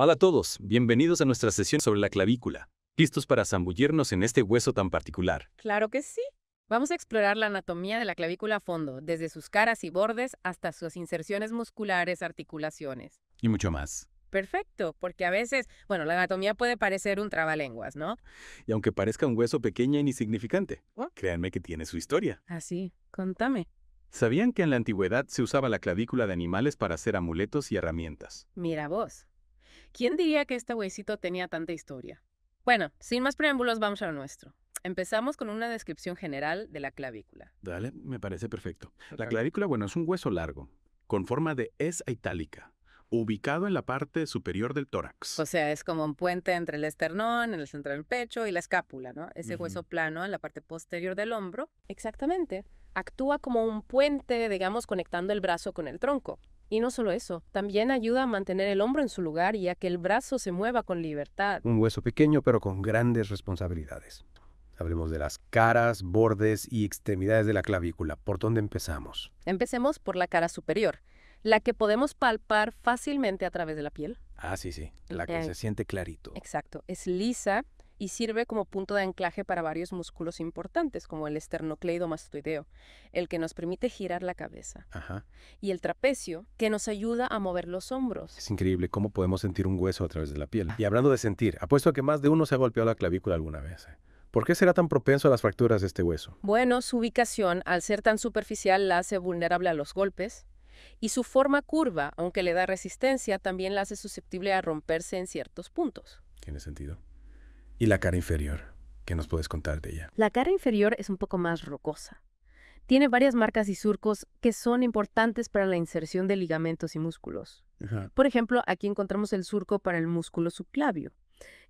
Hola a todos, bienvenidos a nuestra sesión sobre la clavícula. ¿Listos para zambullirnos en este hueso tan particular? Claro que sí. Vamos a explorar la anatomía de la clavícula a fondo, desde sus caras y bordes hasta sus inserciones musculares, articulaciones. Y mucho más. Perfecto, porque a veces, bueno, la anatomía puede parecer un trabalenguas, ¿no? Y aunque parezca un hueso pequeño e insignificante, ¿Oh? créanme que tiene su historia. Así, contame. ¿Sabían que en la antigüedad se usaba la clavícula de animales para hacer amuletos y herramientas? Mira vos. ¿Quién diría que este huesito tenía tanta historia? Bueno, sin más preámbulos, vamos a lo nuestro. Empezamos con una descripción general de la clavícula. Dale, me parece perfecto. La Ok. clavícula, es un hueso largo, con forma de S itálica, ubicado en la parte superior del tórax. O sea, es como un puente entre el esternón, en el centro del pecho y la escápula, ¿no? Ese Ujú. hueso plano en la parte posterior del hombro. Exactamente. Actúa como un puente, digamos, conectando el brazo con el tronco. Y no solo eso, también ayuda a mantener el hombro en su lugar y a que el brazo se mueva con libertad. Un hueso pequeño pero con grandes responsabilidades. Hablemos de las caras, bordes y extremidades de la clavícula. ¿Por dónde empezamos? Empecemos por la cara superior, la que podemos palpar fácilmente a través de la piel. Sí, la que se siente clarito. Exacto, es lisa y sirve como punto de anclaje para varios músculos importantes, como el esternocleidomastoideo, el que nos permite girar la cabeza, Ajá. y el trapecio, que nos ayuda a mover los hombros. Es increíble cómo podemos sentir un hueso a través de la piel. Y hablando de sentir, apuesto a que más de uno se ha golpeado la clavícula alguna vez. ¿Por qué será tan propenso a las fracturas de este hueso? Bueno, su ubicación, al ser tan superficial, la hace vulnerable a los golpes, y su forma curva, aunque le da resistencia, también la hace susceptible a romperse en ciertos puntos. Tiene sentido. ¿Y la cara inferior? ¿Qué nos puedes contar de ella? La cara inferior es un poco más rocosa. Tiene varias marcas y surcos que son importantes para la inserción de ligamentos y músculos. Ajá. Por ejemplo, aquí encontramos el surco para el músculo subclavio,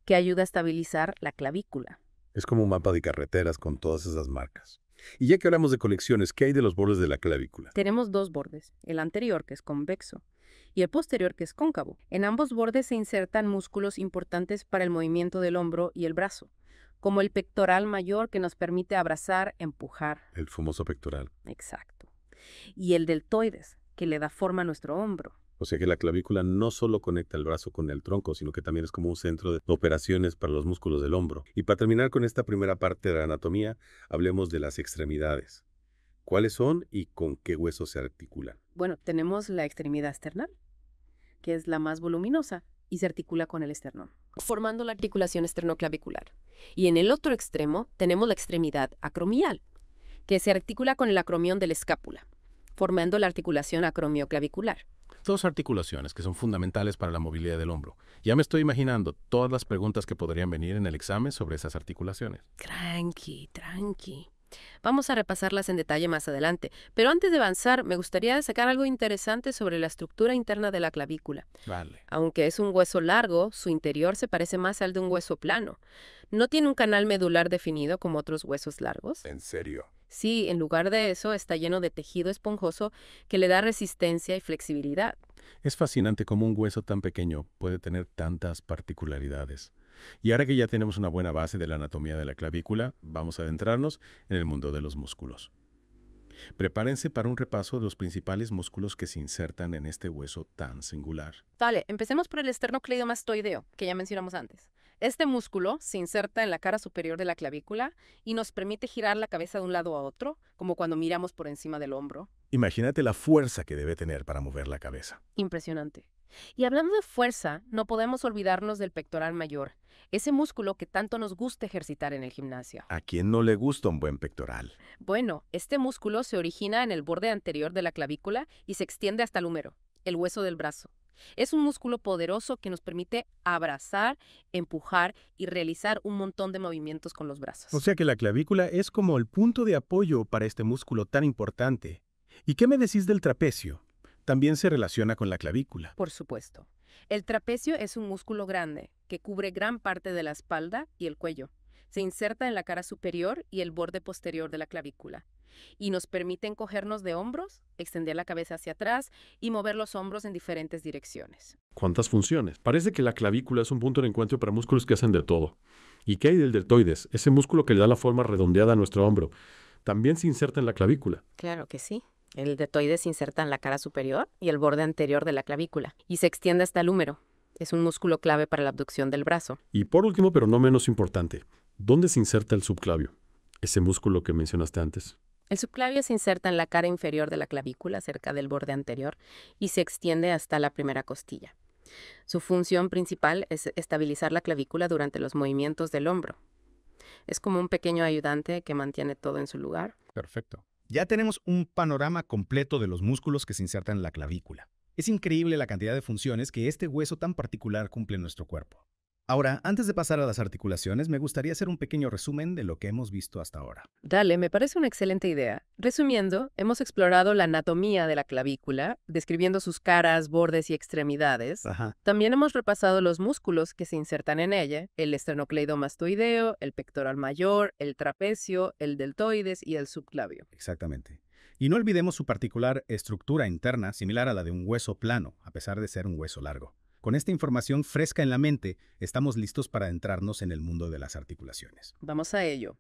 que ayuda a estabilizar la clavícula. Es como un mapa de carreteras con todas esas marcas. Y ya que hablamos de colecciones, ¿qué hay de los bordes de la clavícula? Tenemos dos bordes, el anterior, que es convexo, y el posterior, que es cóncavo. En ambos bordes se insertan músculos importantes para el movimiento del hombro y el brazo, como el pectoral mayor, que nos permite abrazar, empujar. El famoso pectoral. Exacto. Y el deltoides, que le da forma a nuestro hombro. O sea que la clavícula no solo conecta el brazo con el tronco, sino que también es como un centro de operaciones para los músculos del hombro. Y para terminar con esta primera parte de la anatomía, hablemos de las extremidades. ¿Cuáles son y con qué huesos se articulan? Bueno, tenemos la extremidad esternal, que es la más voluminosa y se articula con el esternón, formando la articulación esternoclavicular. Y en el otro extremo tenemos la extremidad acromial, que se articula con el acromión de la escápula, formando la articulación acromioclavicular. Dos articulaciones que son fundamentales para la movilidad del hombro. Ya me estoy imaginando todas las preguntas que podrían venir en el examen sobre esas articulaciones. Tranqui. Vamos a repasarlas en detalle más adelante, pero antes de avanzar me gustaría destacar algo interesante sobre la estructura interna de la clavícula. Vale. Aunque es un hueso largo, su interior se parece más al de un hueso plano. No tiene un canal medular definido como otros huesos largos. ¿En serio? Sí, en lugar de eso está lleno de tejido esponjoso que le da resistencia y flexibilidad. Es fascinante cómo un hueso tan pequeño puede tener tantas particularidades. Y ahora que ya tenemos una buena base de la anatomía de la clavícula, vamos a adentrarnos en el mundo de los músculos. Prepárense para un repaso de los principales músculos que se insertan en este hueso tan singular. Vale, empecemos por el esternocleidomastoideo, que ya mencionamos antes. Este músculo se inserta en la cara superior de la clavícula y nos permite girar la cabeza de un lado a otro, como cuando miramos por encima del hombro. Imagínate la fuerza que debe tener para mover la cabeza. Impresionante. Y hablando de fuerza, no podemos olvidarnos del pectoral mayor, ese músculo que tanto nos gusta ejercitar en el gimnasio. ¿A quién no le gusta un buen pectoral? Bueno, este músculo se origina en el borde anterior de la clavícula y se extiende hasta el húmero, el hueso del brazo. Es un músculo poderoso que nos permite abrazar, empujar y realizar un montón de movimientos con los brazos. O sea que la clavícula es como el punto de apoyo para este músculo tan importante. ¿Y qué me decís del trapecio? También se relaciona con la clavícula. Por supuesto. El trapecio es un músculo grande que cubre gran parte de la espalda y el cuello. Se inserta en la cara superior y el borde posterior de la clavícula. Y nos permite encogernos de hombros, extender la cabeza hacia atrás y mover los hombros en diferentes direcciones. ¿Cuántas funciones? Parece que la clavícula es un punto de encuentro para músculos que hacen de todo. ¿Y qué hay del deltoides? Ese músculo que le da la forma redondeada a nuestro hombro. También se inserta en la clavícula. Claro que sí. El deltoides se inserta en la cara superior y el borde anterior de la clavícula y se extiende hasta el húmero. Es un músculo clave para la abducción del brazo. Y por último, pero no menos importante, ¿dónde se inserta el subclavio? Ese músculo que mencionaste antes. El subclavio se inserta en la cara inferior de la clavícula, cerca del borde anterior, y se extiende hasta la primera costilla. Su función principal es estabilizar la clavícula durante los movimientos del hombro. Es como un pequeño ayudante que mantiene todo en su lugar. Perfecto. Ya tenemos un panorama completo de los músculos que se insertan en la clavícula. Es increíble la cantidad de funciones que este hueso tan particular cumple en nuestro cuerpo. Ahora, antes de pasar a las articulaciones, me gustaría hacer un pequeño resumen de lo que hemos visto hasta ahora. Dale, me parece una excelente idea. Resumiendo, hemos explorado la anatomía de la clavícula, describiendo sus caras, bordes y extremidades. También hemos repasado los músculos que se insertan en ella, el esternocleidomastoideo, el pectoral mayor, el trapecio, el deltoides y el subclavio. Exactamente. Y no olvidemos su particular estructura interna, similar a la de un hueso plano, a pesar de ser un hueso largo. Con esta información fresca en la mente, estamos listos para adentrarnos en el mundo de las articulaciones. Vamos a ello.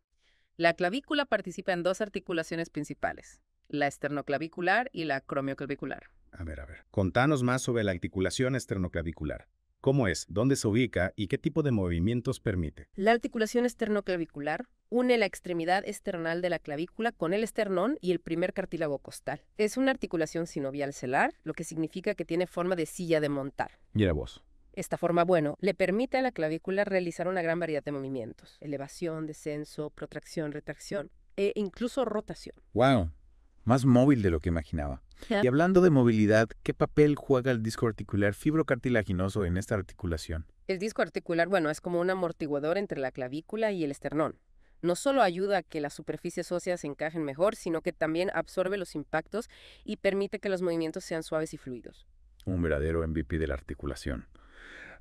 La clavícula participa en dos articulaciones principales, la esternoclavicular y la acromioclavicular. A ver. Contanos más sobre la articulación esternoclavicular. ¿Cómo es? ¿Dónde se ubica? ¿Y qué tipo de movimientos permite? La articulación esternoclavicular une la extremidad esternal de la clavícula con el esternón y el primer cartílago costal. Es una articulación sinovial celar, lo que significa que tiene forma de silla de montar. Mira vos. Esta forma, le permite a la clavícula realizar una gran variedad de movimientos: elevación, descenso, protracción, retracción e incluso rotación. ¡Wow! Más móvil de lo que imaginaba. Y hablando de movilidad, ¿qué papel juega el disco articular fibrocartilaginoso en esta articulación? El disco articular, es como un amortiguador entre la clavícula y el esternón. No solo ayuda a que las superficies óseas se encajen mejor, sino que también absorbe los impactos y permite que los movimientos sean suaves y fluidos. Un verdadero MVP de la articulación.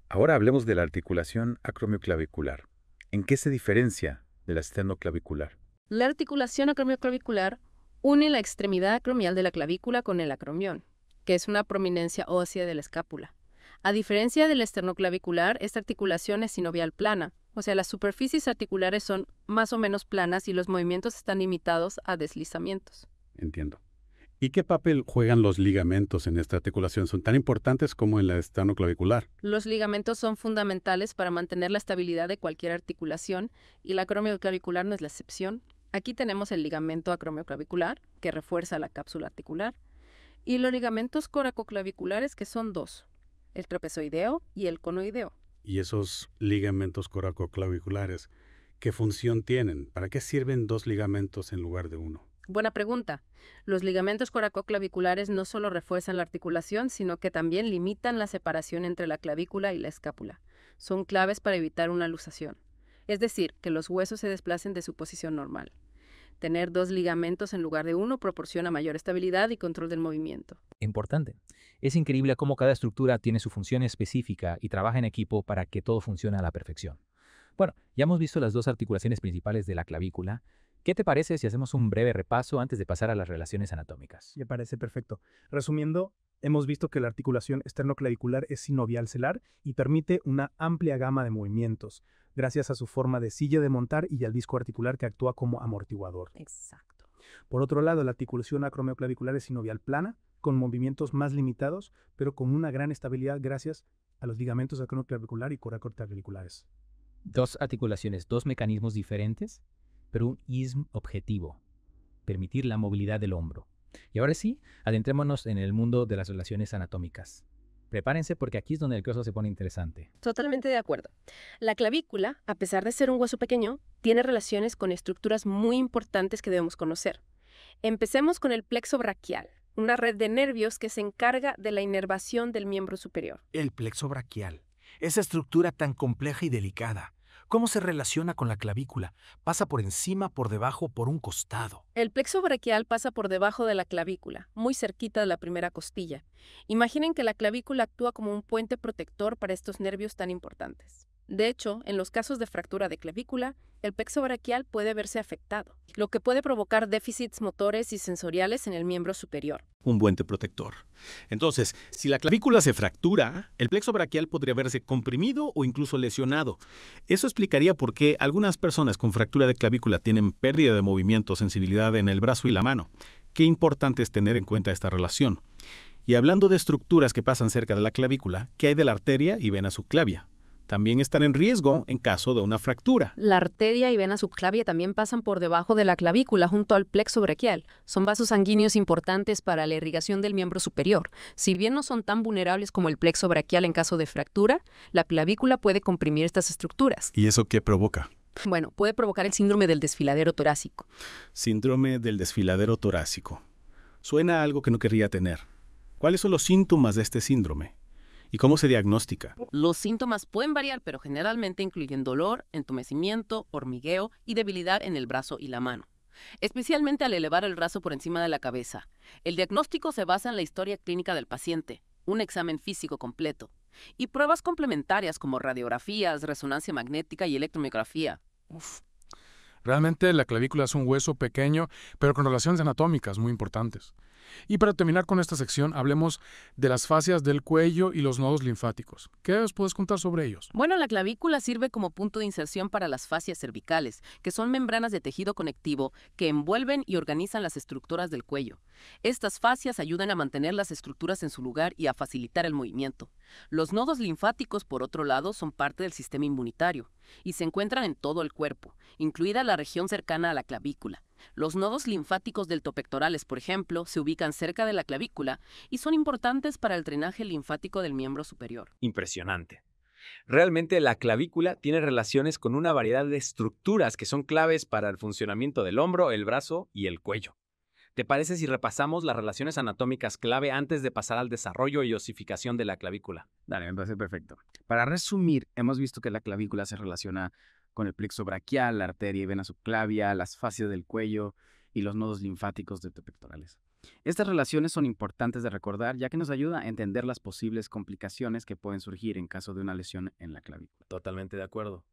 Ahora hablemos de la articulación acromioclavicular. ¿En qué se diferencia de la esternoclavicular? La articulación acromioclavicular une la extremidad acromial de la clavícula con el acromión, que es una prominencia ósea de la escápula. A diferencia de la esternoclavicular, esta articulación es sinovial plana, o sea, las superficies articulares son más o menos planas y los movimientos están limitados a deslizamientos. Entiendo. ¿Y qué papel juegan los ligamentos en esta articulación? ¿Son tan importantes como en la esternoclavicular? Los ligamentos son fundamentales para mantener la estabilidad de cualquier articulación y la acromioclavicular no es la excepción. Aquí tenemos el ligamento acromioclavicular, que refuerza la cápsula articular, y los ligamentos coracoclaviculares, que son dos, el trapezoideo y el conoideo. ¿Y esos ligamentos coracoclaviculares, qué función tienen? ¿Para qué sirven dos ligamentos en lugar de uno? Buena pregunta. Los ligamentos coracoclaviculares no solo refuerzan la articulación, sino que también limitan la separación entre la clavícula y la escápula. Son claves para evitar una luxación. Es decir, que los huesos se desplacen de su posición normal. Tener dos ligamentos en lugar de uno proporciona mayor estabilidad y control del movimiento. Importante. Es increíble cómo cada estructura tiene su función específica y trabaja en equipo para que todo funcione a la perfección. Bueno, ya hemos visto las dos articulaciones principales de la clavícula. ¿Qué te parece si hacemos un breve repaso antes de pasar a las relaciones anatómicas? Me parece perfecto. Resumiendo, hemos visto que la articulación esternoclavicular es sinovial celar y permite una amplia gama de movimientos, gracias a su forma de silla de montar y al disco articular que actúa como amortiguador. Exacto. Por otro lado, la articulación acromioclavicular es sinovial plana, con movimientos más limitados, pero con una gran estabilidad gracias a los ligamentos acromioclavicular y coracoclaviculares. Dos articulaciones, dos mecanismos diferentes, pero un ISM objetivo: permitir la movilidad del hombro. Y ahora sí, adentrémonos en el mundo de las relaciones anatómicas. Prepárense porque aquí es donde el caso se pone interesante. Totalmente de acuerdo. La clavícula, a pesar de ser un hueso pequeño, tiene relaciones con estructuras muy importantes que debemos conocer. Empecemos con el plexo braquial, una red de nervios que se encarga de la inervación del miembro superior. El plexo braquial, esa estructura tan compleja y delicada. ¿Cómo se relaciona con la clavícula? ¿Pasa por encima, por debajo, por un costado? El plexo braquial pasa por debajo de la clavícula, muy cerquita de la primera costilla. Imaginen que la clavícula actúa como un puente protector para estos nervios tan importantes. De hecho, en los casos de fractura de clavícula, el plexo braquial puede verse afectado, lo que puede provocar déficits motores y sensoriales en el miembro superior. Un puente protector. Entonces, si la clavícula se fractura, el plexo braquial podría verse comprimido o incluso lesionado. Eso explicaría por qué algunas personas con fractura de clavícula tienen pérdida de movimiento o sensibilidad en el brazo y la mano. Qué importante es tener en cuenta esta relación. Y hablando de estructuras que pasan cerca de la clavícula, ¿qué hay de la arteria y vena subclavia? También están en riesgo en caso de una fractura. La arteria y vena subclavia también pasan por debajo de la clavícula junto al plexo braquial. Son vasos sanguíneos importantes para la irrigación del miembro superior. Si bien no son tan vulnerables como el plexo braquial en caso de fractura, la clavícula puede comprimir estas estructuras. ¿Y eso qué provoca? Bueno, puede provocar el síndrome del desfiladero torácico. Síndrome del desfiladero torácico. Suena a algo que no querría tener. ¿Cuáles son los síntomas de este síndrome? ¿Y cómo se diagnostica? Los síntomas pueden variar, pero generalmente incluyen dolor, entumecimiento, hormigueo y debilidad en el brazo y la mano, especialmente al elevar el brazo por encima de la cabeza. El diagnóstico se basa en la historia clínica del paciente, un examen físico completo, y pruebas complementarias como radiografías, resonancia magnética y electromiografía. Realmente la clavícula es un hueso pequeño, pero con relaciones anatómicas muy importantes. Y para terminar con esta sección, hablemos de las fascias del cuello y los nodos linfáticos. ¿Qué os puedes contar sobre ellos? Bueno, la clavícula sirve como punto de inserción para las fascias cervicales, que son membranas de tejido conectivo que envuelven y organizan las estructuras del cuello. Estas fascias ayudan a mantener las estructuras en su lugar y a facilitar el movimiento. Los nodos linfáticos, por otro lado, son parte del sistema inmunitario y se encuentran en todo el cuerpo, incluida la región cercana a la clavícula. Los nodos linfáticos deltopectorales, por ejemplo, se ubican cerca de la clavícula y son importantes para el drenaje linfático del miembro superior. Impresionante. Realmente la clavícula tiene relaciones con una variedad de estructuras que son claves para el funcionamiento del hombro, el brazo y el cuello. ¿Te parece si repasamos las relaciones anatómicas clave antes de pasar al desarrollo y osificación de la clavícula? Dale, me parece perfecto. Para resumir, hemos visto que la clavícula se relaciona con el plexo braquial, la arteria y vena subclavia, las fascias del cuello y los nodos linfáticos deltopectorales. Estas relaciones son importantes de recordar ya que nos ayuda a entender las posibles complicaciones que pueden surgir en caso de una lesión en la clavícula. Totalmente de acuerdo.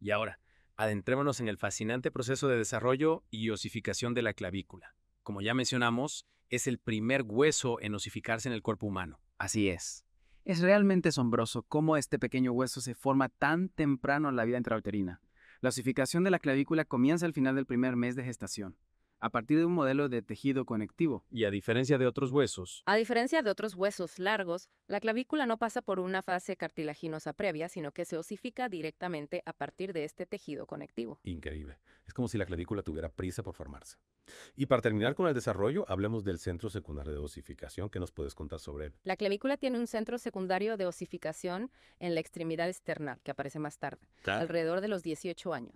Y ahora, adentrémonos en el fascinante proceso de desarrollo y osificación de la clavícula. Como ya mencionamos, es el primer hueso en osificarse en el cuerpo humano. Así es. Es realmente asombroso cómo este pequeño hueso se forma tan temprano en la vida intrauterina. La osificación de la clavícula comienza al final del primer mes de gestación, a partir de un modelo de tejido conectivo. Y a diferencia de otros huesos largos, la clavícula no pasa por una fase cartilaginosa previa, sino que se osifica directamente a partir de este tejido conectivo. Increíble. Es como si la clavícula tuviera prisa por formarse. Y para terminar con el desarrollo, hablemos del centro secundario de osificación. ¿Qué nos puedes contar sobre él? La clavícula tiene un centro secundario de osificación en la extremidad externa, que aparece más tarde, alrededor de los 18 años.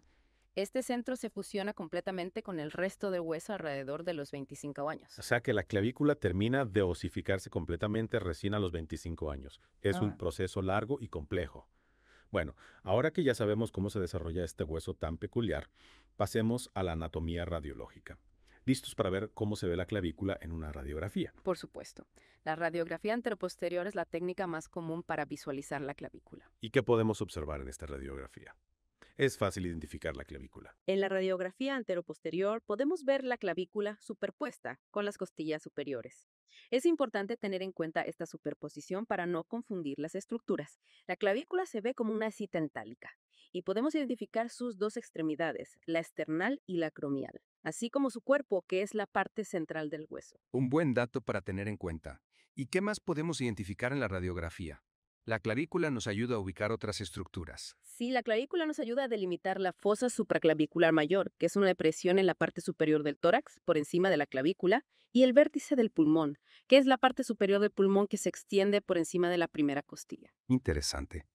Este centro se fusiona completamente con el resto del hueso alrededor de los 25 años. O sea que la clavícula termina de osificarse completamente recién a los 25 años. Es un proceso largo y complejo. Bueno, ahora que ya sabemos cómo se desarrolla este hueso tan peculiar, pasemos a la anatomía radiológica. ¿Listos para ver cómo se ve la clavícula en una radiografía? Por supuesto. La radiografía anteroposterior es la técnica más común para visualizar la clavícula. ¿Y qué podemos observar en esta radiografía? Es fácil identificar la clavícula. En la radiografía anteroposterior podemos ver la clavícula superpuesta con las costillas superiores. Es importante tener en cuenta esta superposición para no confundir las estructuras. La clavícula se ve como una cita entálica y podemos identificar sus dos extremidades, la esternal y la acromial, así como su cuerpo, que es la parte central del hueso. Un buen dato para tener en cuenta. ¿Y qué más podemos identificar en la radiografía? La clavícula nos ayuda a ubicar otras estructuras. Sí, la clavícula nos ayuda a delimitar la fosa supraclavicular mayor, que es una depresión en la parte superior del tórax, por encima de la clavícula, y el vértice del pulmón, que es la parte superior del pulmón que se extiende por encima de la primera costilla. Interesante.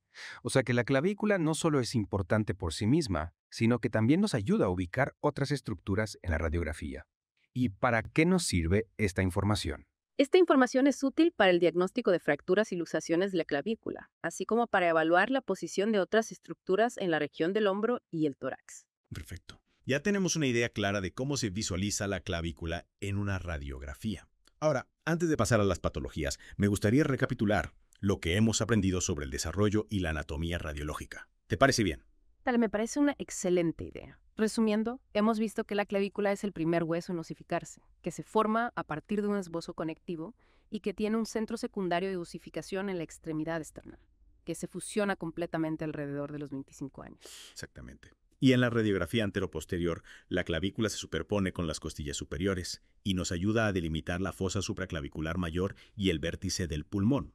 O sea que la clavícula no solo es importante por sí misma, sino que también nos ayuda a ubicar otras estructuras en la radiografía. ¿Y para qué nos sirve esta información? Esta información es útil para el diagnóstico de fracturas y luxaciones de la clavícula, así como para evaluar la posición de otras estructuras en la región del hombro y el tórax. Perfecto. Ya tenemos una idea clara de cómo se visualiza la clavícula en una radiografía. Ahora, antes de pasar a las patologías, me gustaría recapitular lo que hemos aprendido sobre el desarrollo y la anatomía radiológica. ¿Te parece bien? Tal, me parece una excelente idea. Resumiendo, hemos visto que la clavícula es el primer hueso en osificarse, que se forma a partir de un esbozo conectivo y que tiene un centro secundario de osificación en la extremidad externa, que se fusiona completamente alrededor de los 25 años. Exactamente. Y en la radiografía anteroposterior, la clavícula se superpone con las costillas superiores y nos ayuda a delimitar la fosa supraclavicular mayor y el vértice del pulmón.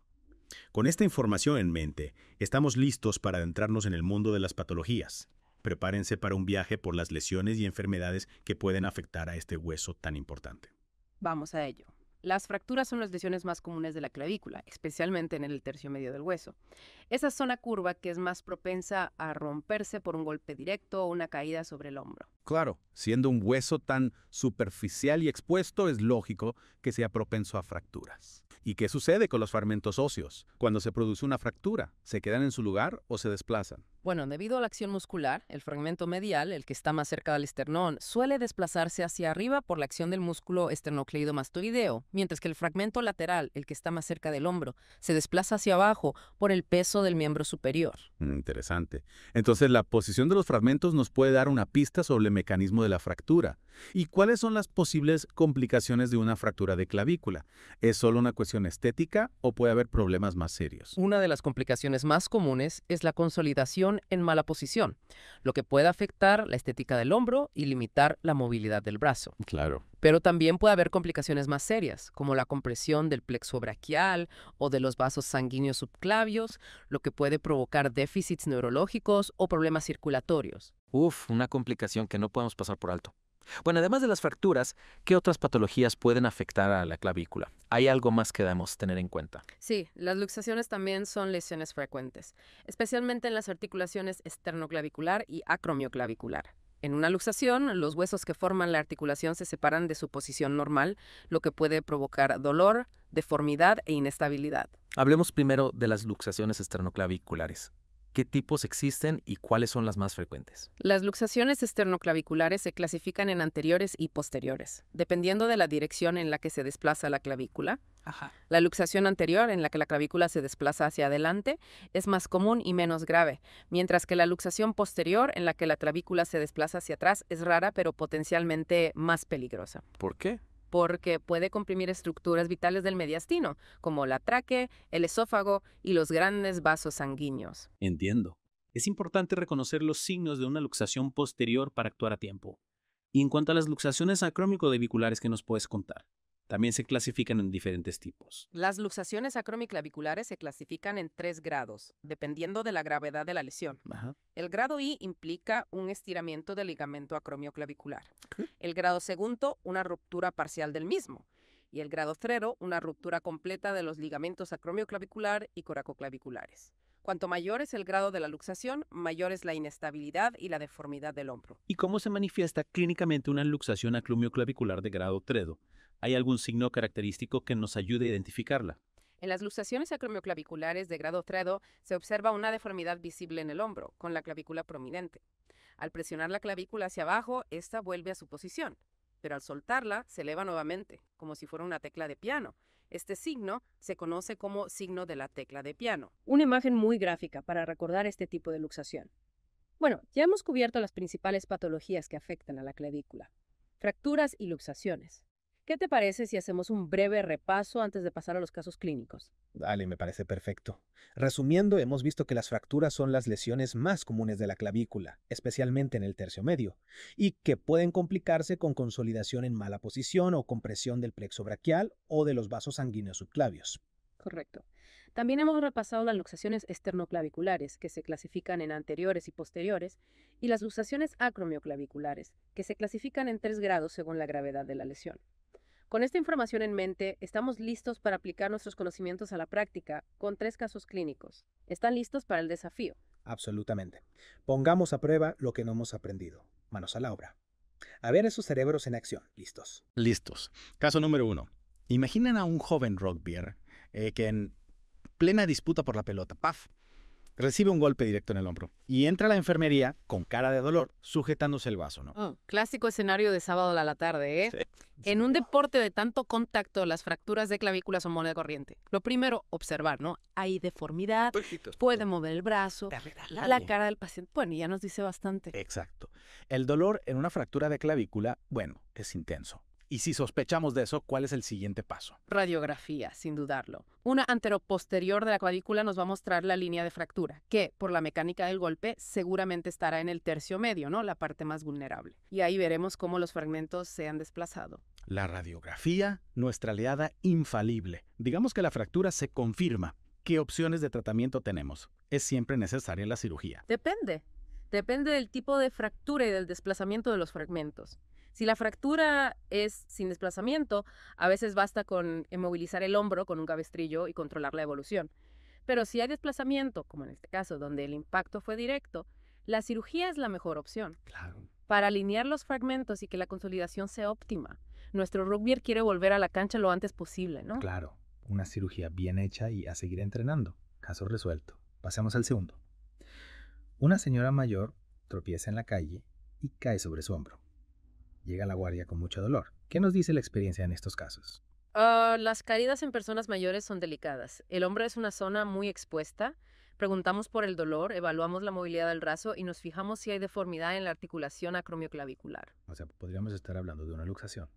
Con esta información en mente, estamos listos para adentrarnos en el mundo de las patologías. Prepárense para un viaje por las lesiones y enfermedades que pueden afectar a este hueso tan importante. Vamos a ello. Las fracturas son las lesiones más comunes de la clavícula, especialmente en el tercio medio del hueso. Esa zona curva que es más propensa a romperse por un golpe directo o una caída sobre el hombro. Claro, siendo un hueso tan superficial y expuesto, es lógico que sea propenso a fracturas. ¿Y qué sucede con los fragmentos óseos? Cuando se produce una fractura, ¿se quedan en su lugar o se desplazan? Bueno, debido a la acción muscular, el fragmento medial, el que está más cerca del esternón, suele desplazarse hacia arriba por la acción del músculo esternocleidomastoideo, mientras que el fragmento lateral, el que está más cerca del hombro, se desplaza hacia abajo por el peso del miembro superior. Interesante. Entonces, la posición de los fragmentos nos puede dar una pista sobre el mecanismo de la fractura. ¿Y cuáles son las posibles complicaciones de una fractura de clavícula? ¿Es solo una cuestión estética o puede haber problemas más serios? Una de las complicaciones más comunes es la consolidación en mala posición, lo que puede afectar la estética del hombro y limitar la movilidad del brazo. Claro. Pero también puede haber complicaciones más serias, como la compresión del plexo braquial o de los vasos sanguíneos subclavios, lo que puede provocar déficits neurológicos o problemas circulatorios. Una complicación que no podemos pasar por alto. Bueno, además de las fracturas, ¿qué otras patologías pueden afectar a la clavícula? ¿Hay algo más que debemos tener en cuenta? Sí, las luxaciones también son lesiones frecuentes, especialmente en las articulaciones esternoclavicular y acromioclavicular. En una luxación, los huesos que forman la articulación se separan de su posición normal, lo que puede provocar dolor, deformidad e inestabilidad. Hablemos primero de las luxaciones esternoclaviculares. ¿Qué tipos existen y cuáles son las más frecuentes? Las luxaciones esternoclaviculares se clasifican en anteriores y posteriores, dependiendo de la dirección en la que se desplaza la clavícula. La luxación anterior, en la que la clavícula se desplaza hacia adelante, es más común y menos grave, mientras que la luxación posterior, en la que la clavícula se desplaza hacia atrás, es rara pero potencialmente más peligrosa. ¿Por qué? Porque puede comprimir estructuras vitales del mediastino, como la tráquea, el esófago y los grandes vasos sanguíneos. Entiendo. Es importante reconocer los signos de una luxación posterior para actuar a tiempo. Y en cuanto a las luxaciones acromioclaviculares, ¿qué nos puedes contar? También se clasifican en diferentes tipos. Las luxaciones acromiclaviculares se clasifican en 3 grados, dependiendo de la gravedad de la lesión. El grado I implica un estiramiento del ligamento acromioclavicular. El grado segundo, una ruptura parcial del mismo. Y el grado tercero, una ruptura completa de los ligamentos acromioclavicular y coracoclaviculares. Cuanto mayor es el grado de la luxación, mayor es la inestabilidad y la deformidad del hombro. ¿Y cómo se manifiesta clínicamente una luxación acromioclavicular de grado tredo? ¿Hay algún signo característico que nos ayude a identificarla? En las luxaciones acromioclaviculares de grado tredo se observa una deformidad visible en el hombro, con la clavícula prominente. Al presionar la clavícula hacia abajo, esta vuelve a su posición, pero al soltarla se eleva nuevamente, como si fuera una tecla de piano. Este signo se conoce como signo de la tecla de piano. Una imagen muy gráfica para recordar este tipo de luxación. Bueno, ya hemos cubierto las principales patologías que afectan a la clavícula. Fracturas y luxaciones. ¿Qué te parece si hacemos un breve repaso antes de pasar a los casos clínicos? Dale, me parece perfecto. Resumiendo, hemos visto que las fracturas son las lesiones más comunes de la clavícula, especialmente en el tercio medio, y que pueden complicarse con consolidación en mala posición o compresión del plexo braquial o de los vasos sanguíneos subclavios. Correcto. También hemos repasado las luxaciones esternoclaviculares, que se clasifican en anteriores y posteriores, y las luxaciones acromioclaviculares, que se clasifican en 3 grados según la gravedad de la lesión. Con esta información en mente, estamos listos para aplicar nuestros conocimientos a la práctica con 3 casos clínicos. ¿Están listos para el desafío? Absolutamente. Pongamos a prueba lo que no hemos aprendido. Manos a la obra. A ver esos cerebros en acción. ¿Listos? Listos. Caso número 1. Imaginen a un joven rugbyer que en plena disputa por la pelota, ¡paf!, recibe un golpe directo en el hombro y entra a la enfermería con cara de dolor, sujetándose el vaso, ¿no? Clásico escenario de sábado a la tarde, ¿eh? Sí. En un deporte de tanto contacto, las fracturas de clavícula son moneda corriente. Lo primero, observar, ¿no? Hay deformidad, puede mover el brazo, la cara del paciente. Bueno, ya nos dice bastante. Exacto. El dolor en una fractura de clavícula, bueno, es intenso. Y si sospechamos de eso, ¿cuál es el siguiente paso? Radiografía, sin dudarlo. Una anteroposterior de la clavícula nos va a mostrar la línea de fractura, que, por la mecánica del golpe, seguramente estará en el tercio medio, ¿no? La parte más vulnerable. Y ahí veremos cómo los fragmentos se han desplazado. La radiografía, nuestra aliada infalible. Digamos que la fractura se confirma. ¿Qué opciones de tratamiento tenemos? ¿Es siempre necesaria la cirugía? Depende. Depende del tipo de fractura y del desplazamiento de los fragmentos. Si la fractura es sin desplazamiento, a veces basta con inmovilizar el hombro con un cabestrillo y controlar la evolución. Pero si hay desplazamiento, como en este caso, donde el impacto fue directo, la cirugía es la mejor opción. Claro. Para alinear los fragmentos y que la consolidación sea óptima. Nuestro rugbyer quiere volver a la cancha lo antes posible, ¿no? Claro, una cirugía bien hecha y a seguir entrenando. Caso resuelto. Pasemos al segundo. Una señora mayor tropieza en la calle y cae sobre su hombro. Llega a la guardia con mucho dolor. ¿Qué nos dice la experiencia en estos casos? Las caídas en personas mayores son delicadas. El hombro es una zona muy expuesta. Preguntamos por el dolor, evaluamos la movilidad del brazo y nos fijamos si hay deformidad en la articulación acromioclavicular. O sea, podríamos estar hablando de una luxación.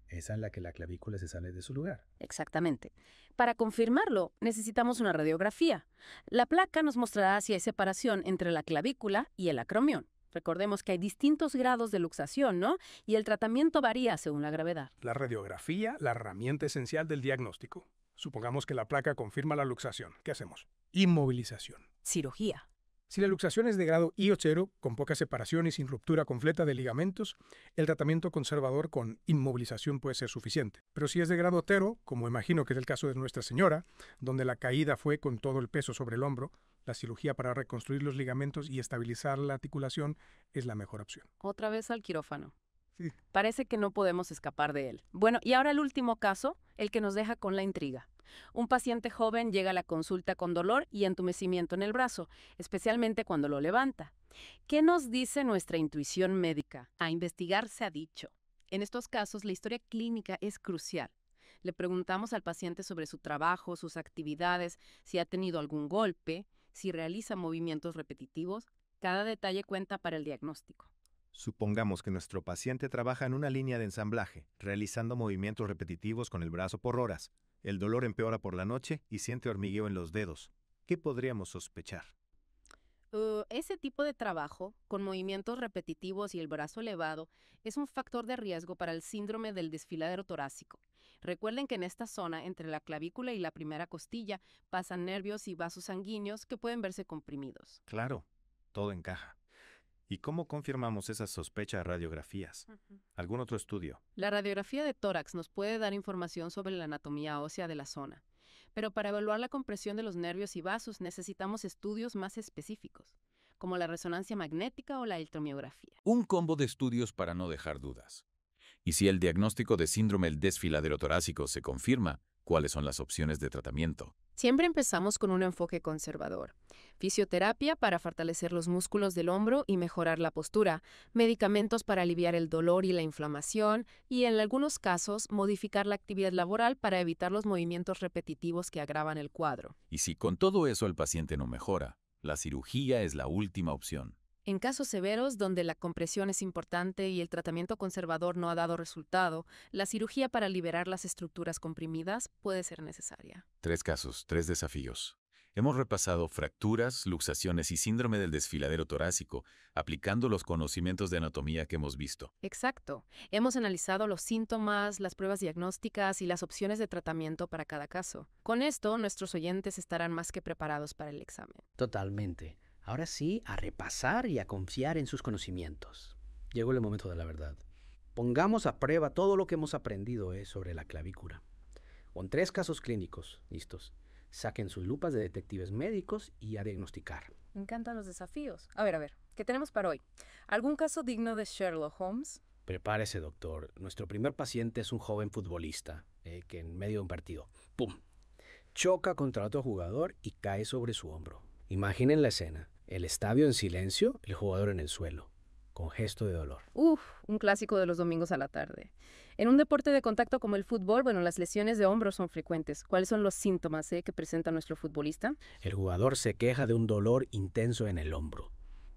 Esa en la que la clavícula se sale de su lugar. Exactamente. Para confirmarlo, necesitamos una radiografía. La placa nos mostrará si hay separación entre la clavícula y el acromión. Recordemos que hay distintos grados de luxación, ¿no? Y el tratamiento varía según la gravedad. La radiografía, la herramienta esencial del diagnóstico. Supongamos que la placa confirma la luxación. ¿Qué hacemos? Inmovilización. Cirugía. Si la luxación es de grado I0, con poca separación y sin ruptura completa de ligamentos, el tratamiento conservador con inmovilización puede ser suficiente. Pero si es de grado 0, como imagino que es el caso de Nuestra Señora, donde la caída fue con todo el peso sobre el hombro, la cirugía para reconstruir los ligamentos y estabilizar la articulación es la mejor opción. Otra vez al quirófano. Sí. Parece que no podemos escapar de él. Bueno, y ahora el último caso, el que nos deja con la intriga. Un paciente joven llega a la consulta con dolor y entumecimiento en el brazo, especialmente cuando lo levanta. ¿Qué nos dice nuestra intuición médica? A investigar se ha dicho. En estos casos, la historia clínica es crucial. Le preguntamos al paciente sobre su trabajo, sus actividades, si ha tenido algún golpe, si realiza movimientos repetitivos. Cada detalle cuenta para el diagnóstico. Supongamos que nuestro paciente trabaja en una línea de ensamblaje, realizando movimientos repetitivos con el brazo por horas. El dolor empeora por la noche y siente hormigueo en los dedos. ¿Qué podríamos sospechar? Ese tipo de trabajo, con movimientos repetitivos y el brazo elevado, es un factor de riesgo para el síndrome del desfiladero torácico. Recuerden que en esta zona, entre la clavícula y la primera costilla, pasan nervios y vasos sanguíneos que pueden verse comprimidos. Claro, todo encaja. ¿Y cómo confirmamos esas sospechas radiografías? ¿Algún otro estudio? La radiografía de tórax nos puede dar información sobre la anatomía ósea de la zona. Pero para evaluar la compresión de los nervios y vasos necesitamos estudios más específicos, como la resonancia magnética o la electromiografía. Un combo de estudios para no dejar dudas. Y si el diagnóstico de síndrome del desfiladero torácico se confirma, ¿cuáles son las opciones de tratamiento? Siempre empezamos con un enfoque conservador. Fisioterapia para fortalecer los músculos del hombro y mejorar la postura, medicamentos para aliviar el dolor y la inflamación, y en algunos casos, modificar la actividad laboral para evitar los movimientos repetitivos que agravan el cuadro. Y si con todo eso el paciente no mejora, la cirugía es la última opción. En casos severos donde la compresión es importante y el tratamiento conservador no ha dado resultado, la cirugía para liberar las estructuras comprimidas puede ser necesaria. 3 casos, 3 desafíos. Hemos repasado fracturas, luxaciones y síndrome del desfiladero torácico, aplicando los conocimientos de anatomía que hemos visto. Exacto. Hemos analizado los síntomas, las pruebas diagnósticas y las opciones de tratamiento para cada caso. Con esto, nuestros oyentes estarán más que preparados para el examen. Totalmente. Ahora sí, a repasar y a confiar en sus conocimientos. Llegó el momento de la verdad. Pongamos a prueba todo lo que hemos aprendido sobre la clavícula. Con 3 casos clínicos listos. Saquen sus lupas de detectives médicos y a diagnosticar. Me encantan los desafíos. A ver, ¿qué tenemos para hoy? ¿Algún caso digno de Sherlock Holmes? Prepárese, doctor. Nuestro primer paciente es un joven futbolista que en medio de un partido, ¡pum!, choca contra otro jugador y cae sobre su hombro. Imaginen la escena. El estadio en silencio, el jugador en el suelo, con gesto de dolor. Un clásico de los domingos a la tarde. En un deporte de contacto como el fútbol, las lesiones de hombro son frecuentes. ¿Cuáles son los síntomas que presenta nuestro futbolista? El jugador se queja de un dolor intenso en el hombro.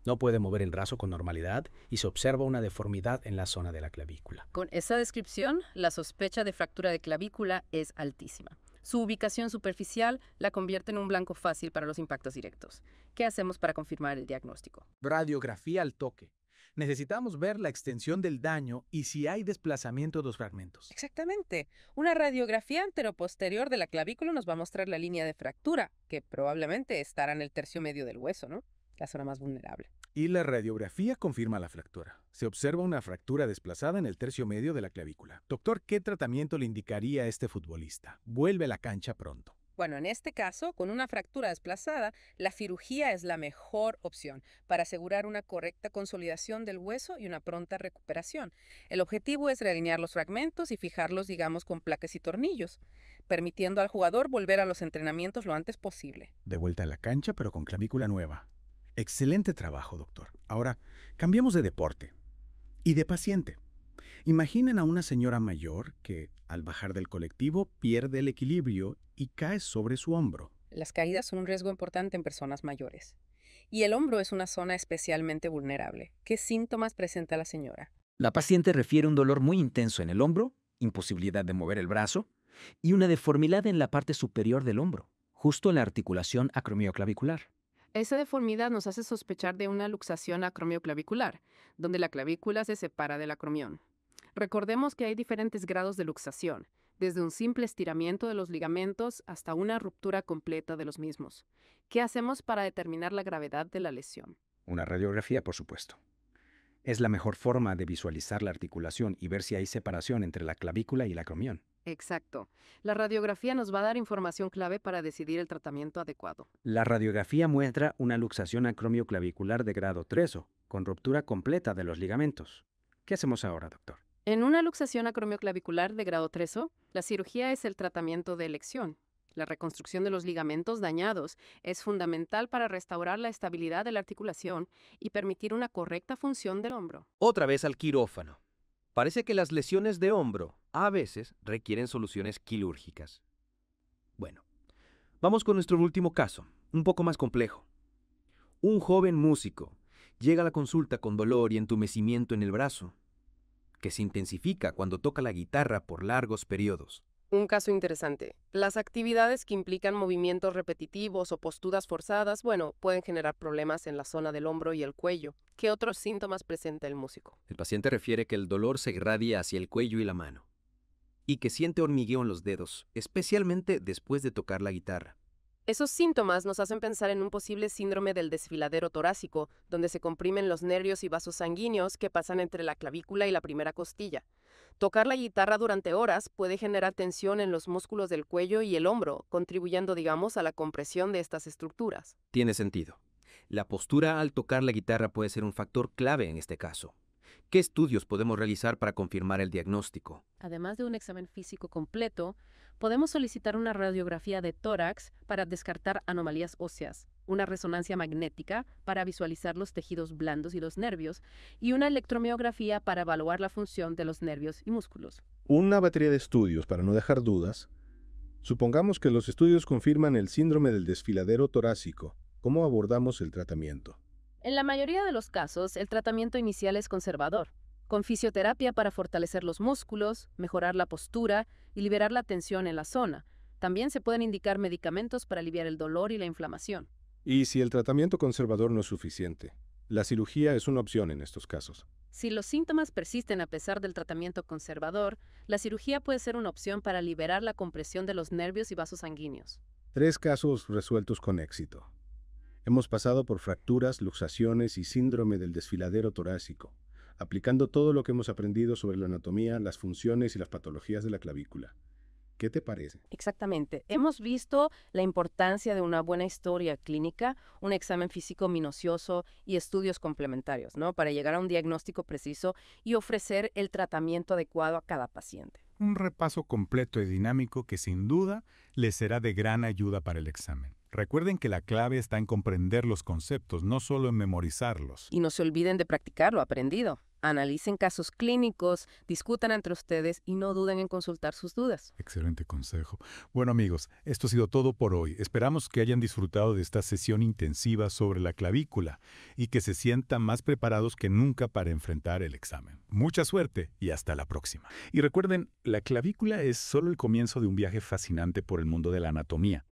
No puede mover el brazo con normalidad y se observa una deformidad en la zona de la clavícula. Con esa descripción, la sospecha de fractura de clavícula es altísima. Su ubicación superficial la convierte en un blanco fácil para los impactos directos. ¿Qué hacemos para confirmar el diagnóstico? Radiografía al toque. Necesitamos ver la extensión del daño y si hay desplazamiento de los fragmentos. Exactamente. Una radiografía anteroposterior de la clavícula nos va a mostrar la línea de fractura, que probablemente estará en el tercio medio del hueso, ¿no? La zona más vulnerable. Y la radiografía confirma la fractura. Se observa una fractura desplazada en el tercio medio de la clavícula. Doctor, ¿qué tratamiento le indicaría a este futbolista? Vuelve a la cancha pronto. Bueno, en este caso, con una fractura desplazada, la cirugía es la mejor opción para asegurar una correcta consolidación del hueso y una pronta recuperación. El objetivo es realinear los fragmentos y fijarlos, digamos, con placas y tornillos, permitiendo al jugador volver a los entrenamientos lo antes posible. De vuelta a la cancha, pero con clavícula nueva. Excelente trabajo, doctor. Ahora, cambiemos de deporte y de paciente. Imaginen a una señora mayor que, al bajar del colectivo, pierde el equilibrio y cae sobre su hombro. Las caídas son un riesgo importante en personas mayores. Y el hombro es una zona especialmente vulnerable. ¿Qué síntomas presenta la señora? La paciente refiere un dolor muy intenso en el hombro, imposibilidad de mover el brazo y una deformidad en la parte superior del hombro, justo en la articulación acromioclavicular. Esa deformidad nos hace sospechar de una luxación acromioclavicular, donde la clavícula se separa del acromión. Recordemos que hay diferentes grados de luxación, desde un simple estiramiento de los ligamentos hasta una ruptura completa de los mismos. ¿Qué hacemos para determinar la gravedad de la lesión? Una radiografía, por supuesto. Es la mejor forma de visualizar la articulación y ver si hay separación entre la clavícula y el acromión. Exacto. La radiografía nos va a dar información clave para decidir el tratamiento adecuado. La radiografía muestra una luxación acromioclavicular de grado 3, con ruptura completa de los ligamentos. ¿Qué hacemos ahora, doctor? En una luxación acromioclavicular de grado 3, la cirugía es el tratamiento de elección. La reconstrucción de los ligamentos dañados es fundamental para restaurar la estabilidad de la articulación y permitir una correcta función del hombro. Otra vez al quirófano. Parece que las lesiones de hombro a veces requieren soluciones quirúrgicas. Bueno, vamos con nuestro último caso, un poco más complejo. Un joven músico llega a la consulta con dolor y entumecimiento en el brazo, que se intensifica cuando toca la guitarra por largos periodos. Un caso interesante. Las actividades que implican movimientos repetitivos o posturas forzadas, pueden generar problemas en la zona del hombro y el cuello. ¿Qué otros síntomas presenta el músico? El paciente refiere que el dolor se irradia hacia el cuello y la mano, y que siente hormigueo en los dedos, especialmente después de tocar la guitarra. Esos síntomas nos hacen pensar en un posible síndrome del desfiladero torácico, donde se comprimen los nervios y vasos sanguíneos que pasan entre la clavícula y la primera costilla. Tocar la guitarra durante horas puede generar tensión en los músculos del cuello y el hombro, contribuyendo, a la compresión de estas estructuras. Tiene sentido. La postura al tocar la guitarra puede ser un factor clave en este caso. ¿Qué estudios podemos realizar para confirmar el diagnóstico? Además de un examen físico completo, podemos solicitar una radiografía de tórax para descartar anomalías óseas, una resonancia magnética para visualizar los tejidos blandos y los nervios, y una electromiografía para evaluar la función de los nervios y músculos. Una batería de estudios para no dejar dudas. Supongamos que los estudios confirman el síndrome del desfiladero torácico. ¿Cómo abordamos el tratamiento? En la mayoría de los casos, el tratamiento inicial es conservador, con fisioterapia para fortalecer los músculos, mejorar la postura y liberar la tensión en la zona. También se pueden indicar medicamentos para aliviar el dolor y la inflamación. Y si el tratamiento conservador no es suficiente, la cirugía es una opción en estos casos. Si los síntomas persisten a pesar del tratamiento conservador, la cirugía puede ser una opción para liberar la compresión de los nervios y vasos sanguíneos. 3 casos resueltos con éxito. Hemos pasado por fracturas, luxaciones y síndrome del desfiladero torácico, aplicando todo lo que hemos aprendido sobre la anatomía, las funciones y las patologías de la clavícula. ¿Qué te parece? Exactamente. Hemos visto la importancia de una buena historia clínica, un examen físico minucioso y estudios complementarios, para llegar a un diagnóstico preciso y ofrecer el tratamiento adecuado a cada paciente. Un repaso completo y dinámico que sin duda les será de gran ayuda para el examen. Recuerden que la clave está en comprender los conceptos, no solo en memorizarlos. Y no se olviden de practicar lo aprendido. Analicen casos clínicos, discutan entre ustedes y no duden en consultar sus dudas. Excelente consejo. Bueno, amigos, esto ha sido todo por hoy. Esperamos que hayan disfrutado de esta sesión intensiva sobre la clavícula y que se sientan más preparados que nunca para enfrentar el examen. Mucha suerte y hasta la próxima. Y recuerden, la clavícula es solo el comienzo de un viaje fascinante por el mundo de la anatomía.